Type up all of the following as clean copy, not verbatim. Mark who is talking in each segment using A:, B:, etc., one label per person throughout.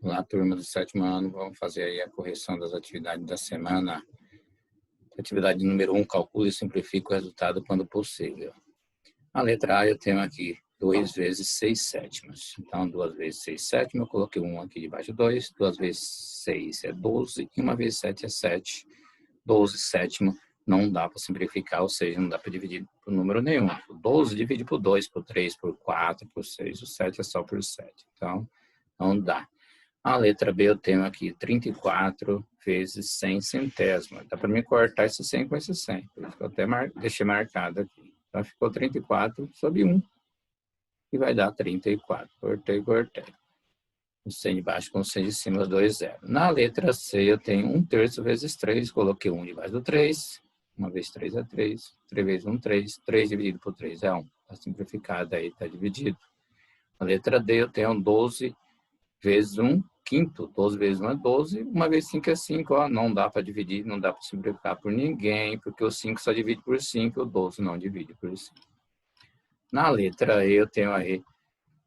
A: Olá, turma do sétimo ano, vamos fazer aí a correção das atividades da semana. Atividade número 1, calcule e simplifique o resultado quando possível. A letra A eu tenho aqui 2 vezes 6 sétimas. Então, 2 vezes 6 sétimas, eu coloquei 1 aqui debaixo de 2. 2 vezes 6 é 12 e 1 vezes 7 é 7. 12 sétimo não dá para simplificar, ou seja, não dá para dividir por número nenhum. 12 divide por 2, por 3, por 4, por 6. O 7 é só por 7. Então, não dá. A letra B eu tenho aqui 34 vezes 100 centésimos. Dá para me cortar esse 100 com esse 100. Por isso que eu até deixei marcado aqui. Então ficou 34 sobre 1. E vai dar 34. Cortei. O 100 de baixo com o 100 de cima, 2 0. Na letra C eu tenho 1/3 vezes 3. Coloquei 1 debaixo do 3. 1 vezes 3 é 3. 3 vezes 1, 3. 3 dividido por 3 é 1. Está simplificado aí, está dividido. Na letra D eu tenho 12 vezes 1 quinto. 12 vezes 1 é 12, 1 vezes 5 é 5. Ó, não dá para dividir, não dá para simplificar por ninguém, porque o 5 só divide por 5, o 12 não divide por 5. Na letra E eu tenho aí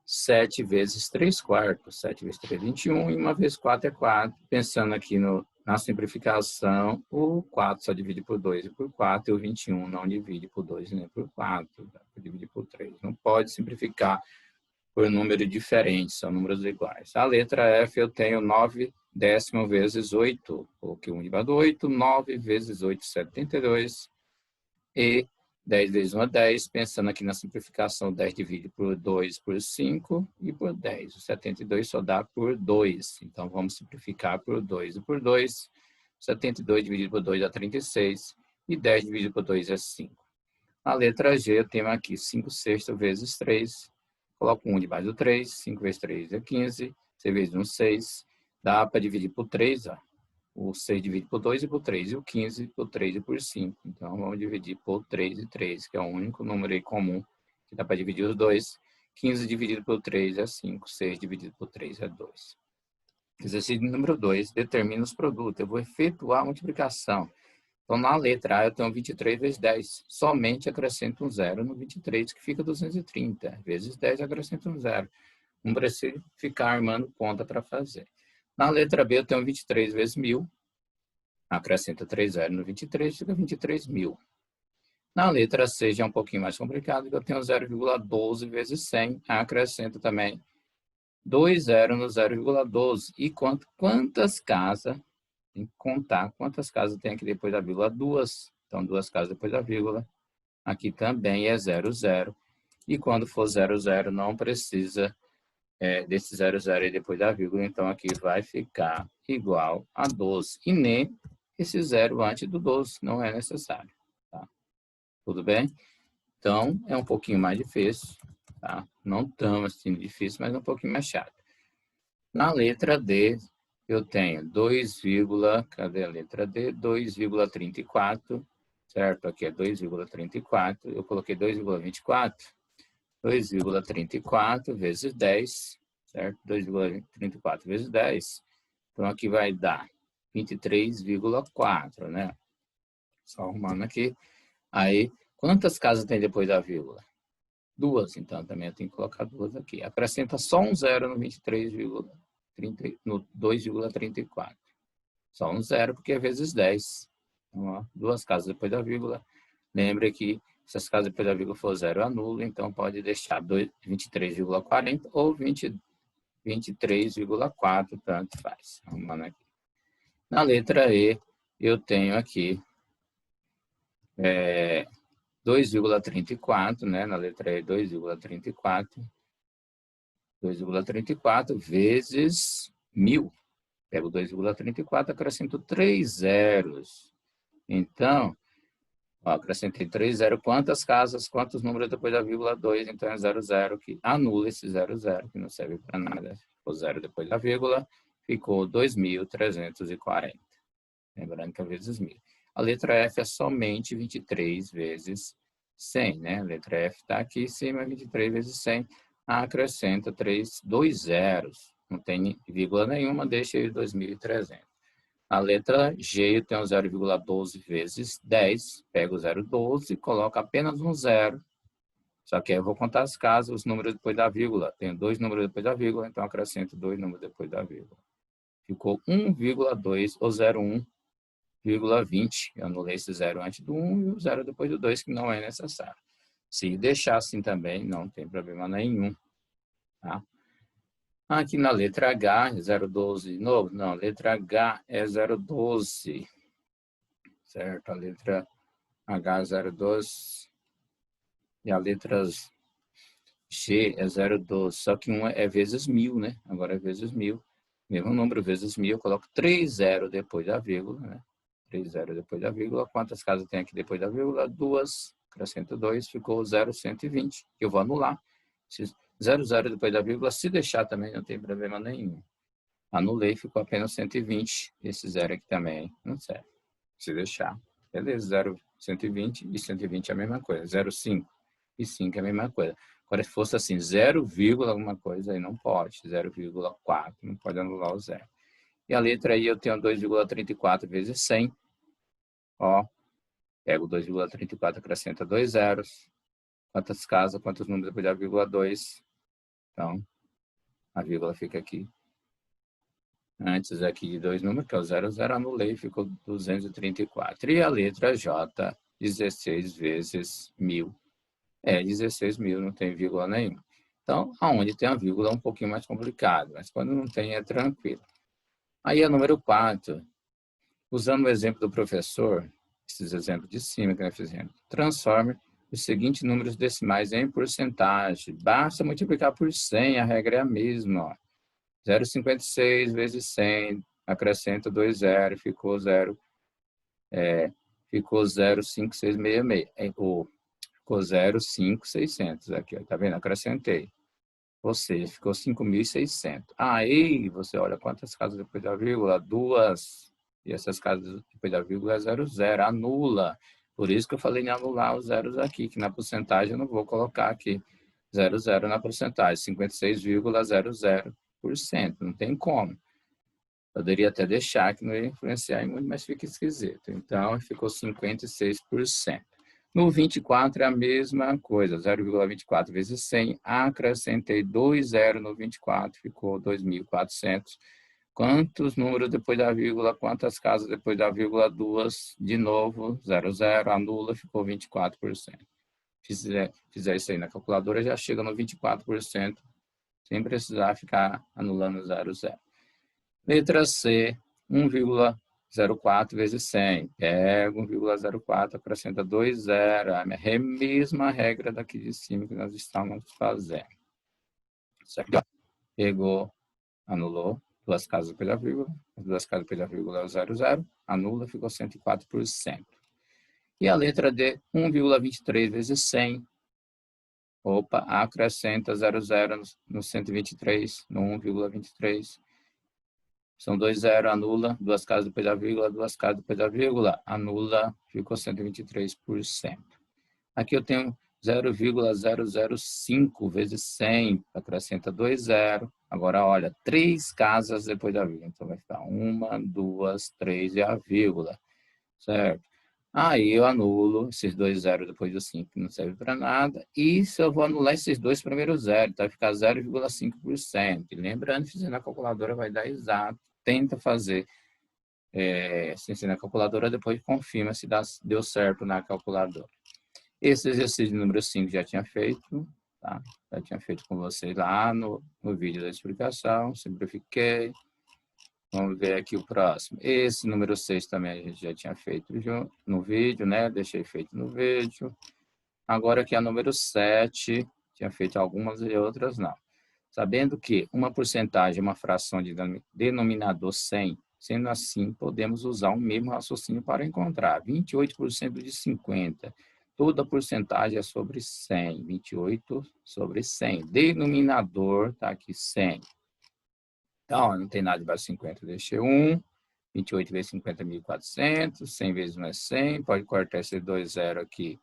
A: 7 vezes 3 quartos. 7 vezes 3 é 21 e 1 vezes 4 é 4. Pensando aqui na simplificação, o 4 só divide por 2 e por 4, e o 21 não divide por 2 nem por 4, dá para dividir por 3. Não pode simplificar por número diferente, são números iguais. A letra F eu tenho 9 décimo vezes 8, coloquei 1 debaixo do 8, 9 vezes 8, 72, e 10 vezes 1 é 10, pensando aqui na simplificação, 10 divide por 2 por 5 e por 10, o 72 só dá por 2, então vamos simplificar por 2 e por 2, 72 dividido por 2 dá 36, e 10 dividido por 2 é 5. A letra G eu tenho aqui 5 sextos vezes 3, coloco 1 debaixo do 3, 5 vezes 3 é 15, 6 vezes 1, 6. Dá para dividir por 3, ó. O 6 divide por 2 e por 3, e o 15 por 3 e por 5. Então, vamos dividir por 3 e 3, que é o único número aí comum que dá para dividir os dois. 15 dividido por 3 é 5, 6 dividido por 3 é 2. Exercício número 2, determina os produtos. Eu vou efetuar a multiplicação. Então, na letra A, eu tenho 23 vezes 10. Somente acrescento um zero no 23, que fica 230. Vezes 10, acrescento um zero. Não precisa ficar armando conta para fazer. Na letra B, eu tenho 23 vezes 1000. Acrescento 3 zeros no 23, fica 23.000. Na letra C, já é um pouquinho mais complicado, eu tenho 0,12 vezes 100. Acrescento também 2 zeros no 0,12. E quantas casas? Tem que contar quantas casas tem aqui depois da vírgula, 2. Então, 2 casas depois da vírgula. Aqui também é 0, 0. E quando for 0, 0, não precisa desse 0, 0 aí depois da vírgula. Então, aqui vai ficar igual a 12. E nem esse 0 antes do 12, não é necessário. Tá? Tudo bem? Então, é um pouquinho mais difícil. Tá? Não tão assim difícil, mas um pouquinho mais chato. Na letra D, eu tenho 2, cadê a letra D? 2,34, certo? Aqui é 2,34, eu coloquei 2,24. 2,34 vezes 10, certo? 2,34 vezes 10. Então, aqui vai dar 23,4, né? Só arrumando aqui. Aí, quantas casas tem depois da vírgula? 2, então também eu tenho que colocar 2 aqui. Acrescenta só um zero no 2,34. Só um zero, porque é vezes 10. Então, ó, 2 casas depois da vírgula. Lembre que se as casas depois da vírgula for zero, anula. Então, pode deixar 23,40 ou 23,4, tanto faz. Arrumando aqui. Na letra E, eu tenho aqui 2,34, né? Na letra E, 2,34. 2,34 vezes 1000. Pego 2,34, acrescento 3 zeros. Então, ó, acrescentei 3 zeros. Quantas casas, quantos números depois da vírgula 2? Então, é 0, 0, que anula esse 0, 0, que não serve para nada. Ficou 0 depois da vírgula, ficou 2.340. Lembrando que é vezes 1000. A letra F é somente 23 vezes 100, né? A letra F está aqui em cima, 23 vezes 100. Acrescenta 2 zeros. Não tem vírgula nenhuma, deixa aí 2.300. A letra G eu tenho 0,12 vezes 10. Pego o 0,12, coloco apenas um zero. Só que aí eu vou contar as casas, os números depois da vírgula. Tenho 2 números depois da vírgula, então acrescento 2 números depois da vírgula. Ficou 1,2 ou 0,1,20. Eu anulei esse 0 antes do 1 e o 0 depois do 2, que não é necessário. Se deixar assim também, não tem problema nenhum. Tá? Aqui na letra H, 0,12 de novo? Não, letra H é 0,12. Certo? A letra H é 0,12. E a letra G é 0,12. Só que uma é vezes 1000, né? Agora é vezes 1000. Mesmo número vezes 1000, eu coloco 3 zeros depois da vírgula, né? 3 zeros depois da vírgula. Quantas casas tem aqui depois da vírgula? 2. Acrescento 2, ficou 0,120. Eu vou anular. 0 depois da vírgula, se deixar também não tem problema nenhum. Anulei, ficou apenas 120. Esse 0 aqui também não serve. Se deixar. Beleza, 0, 120 e 120 é a mesma coisa. 0,5 e 5 é a mesma coisa. Agora, se fosse assim, 0, alguma coisa, aí não pode. 0,4, não pode anular o 0. E a letra aí eu tenho 2,34 vezes 100. Ó, pego 2,34, acrescenta 2 zeros. Quantas casas, quantos números depois da vírgula 2? Então, a vírgula fica aqui. Antes aqui de 2 números, que é o 0, anulei, ficou 234. E a letra J, 16 vezes 1000. 16.000, não tem vírgula nenhuma. Então, aonde tem a vírgula é um pouquinho mais complicado, mas quando não tem é tranquilo. Aí a número 4, usando o exemplo do professor, esses exemplos de cima que nós fizemos, transforme os seguintes números decimais em porcentagem. Basta multiplicar por 100, a regra é a mesma. 0,56 vezes 100, acrescenta 2 zeros, ficou 0,5666. Ficou 0,5600 aqui, tá vendo? Acrescentei. Ou seja, ficou 5.600. Aí você olha quantas casas depois da vírgula? 2. E essas casas depois da vírgula é 0,0. Anula. Por isso que eu falei em anular os zeros aqui, que na porcentagem eu não vou colocar aqui 0,0 na porcentagem. 56,00%. Não tem como. Poderia até deixar, que não ia influenciar em muito, mas fica esquisito. Então, ficou 56%. No 24 é a mesma coisa, 0,24 vezes 100, acrescentei 2 zeros no 24, ficou 2.400. Quantos números depois da vírgula, quantas casas depois da vírgula? 2, de novo, 0, anula, ficou 24%. Fizer isso aí na calculadora, já chega no 24%, sem precisar ficar anulando 0. Letra C, 1,04 vezes 100. Pega 1,04, acrescenta 2 zeros. É a mesma regra daqui de cima que nós estamos fazendo. Certo? Pegou, anulou, 2 casas pela vírgula. As 2 casas pela vírgula é o 0, anula, ficou 104%. E a letra D, 1,23 vezes 100. Opa, acrescenta 0 no 123, no 1,23. São 2 zeros, anula, 2 casas depois da vírgula, 2 casas depois da vírgula, anula, ficou 123%. Aqui eu tenho 0,005 vezes 100, acrescenta 2 zeros. Agora, olha, 3 casas depois da vírgula. Então, vai ficar 1, 2, 3 e a vírgula, certo? Aí eu anulo esses 2 zeros depois do 5, que não serve para nada. E se eu vou anular esses 2 primeiros zeros, vai ficar 0,5%. E lembrando, fazendo na calculadora vai dar exato. Tenta fazer sem na calculadora, depois confirma se deu certo na calculadora. Esse exercício número 5 já tinha feito, tá? Já tinha feito com vocês lá no vídeo da explicação, simplifiquei. Vamos ver aqui o próximo. Esse número 6 também a gente já tinha feito no vídeo, né? Deixei feito no vídeo. Agora aqui a número 7, tinha feito algumas e outras não. Sabendo que uma porcentagem é uma fração de denominador 100, sendo assim, podemos usar o mesmo raciocínio para encontrar 28% de 50. Toda porcentagem é sobre 100. 28 sobre 100. Denominador está aqui 100. Então, não tem nada debaixo de 50, deixei 1. 28 vezes 50 é 1.400. 100 vezes 1 é 100. Pode cortar esse 2 zero aqui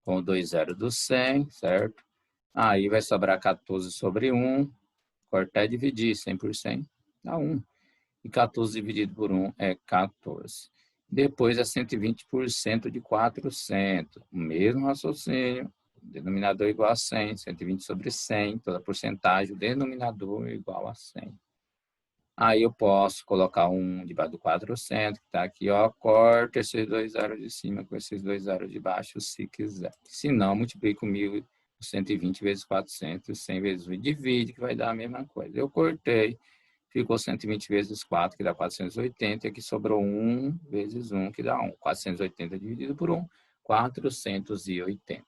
A: com o 2 zero do 100, certo? Aí vai sobrar 14 sobre 1. Cortar e dividir 100 por 100 dá 1. E 14 dividido por 1 é 14. Depois é 120% de 400. O mesmo raciocínio, denominador igual a 100, 120 sobre 100, toda a porcentagem, o denominador igual a 100. Aí eu posso colocar 1 debaixo do 400, que está aqui, ó, corta esses 2 zeros de cima com esses 2 zeros de baixo, se quiser. Se não, multiplico 1.120 vezes 400, 100 vezes 1 e divide, que vai dar a mesma coisa. Eu cortei, ficou 120 vezes 4, que dá 480, e aqui sobrou 1 vezes 1, que dá 1. 480 dividido por 1, 480.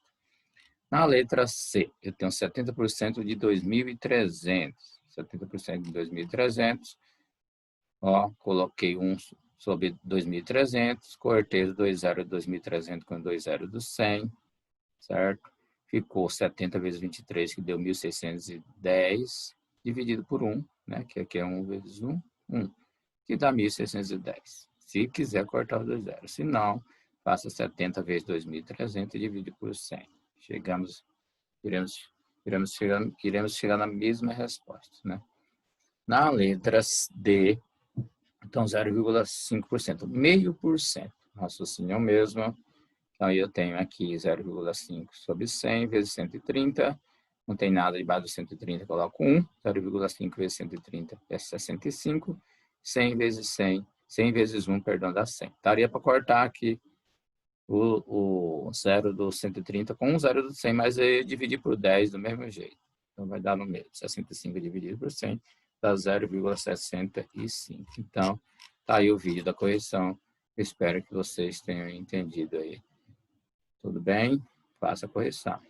A: Na letra C, eu tenho 70% de 2.300. 70% de 2.300. Ó, coloquei 1 sobre 2.300, cortei os 2 zeros de 2.300 com 2 zeros do 100, certo? Ficou 70 vezes 23, que deu 1.610, dividido por 1, né? Que aqui é 1 vezes 1, 1, que dá 1.610. Se quiser cortar os 2 zeros. Se não, faça 70 vezes 2.300 e divide por 100. Iremos chegar na mesma resposta, né? Na letra D, então 0,5%, meio por cento. Raciocínio é o mesmo. Então eu tenho aqui 0,5 sobre 100 vezes 130. Não tem nada debaixo de 130, coloco 1. 0,5 vezes 130 é 65. 100 vezes 100, 100 vezes 1, perdão, dá 100. Daria para cortar aqui o 0 do 130 com o 0 do 100, mas eu dividir por 10 do mesmo jeito. Então vai dar no mesmo. 65 dividido por 100 dá 0,65. Então, tá aí o vídeo da correção. Espero que vocês tenham entendido aí. Tudo bem? Faça a correção.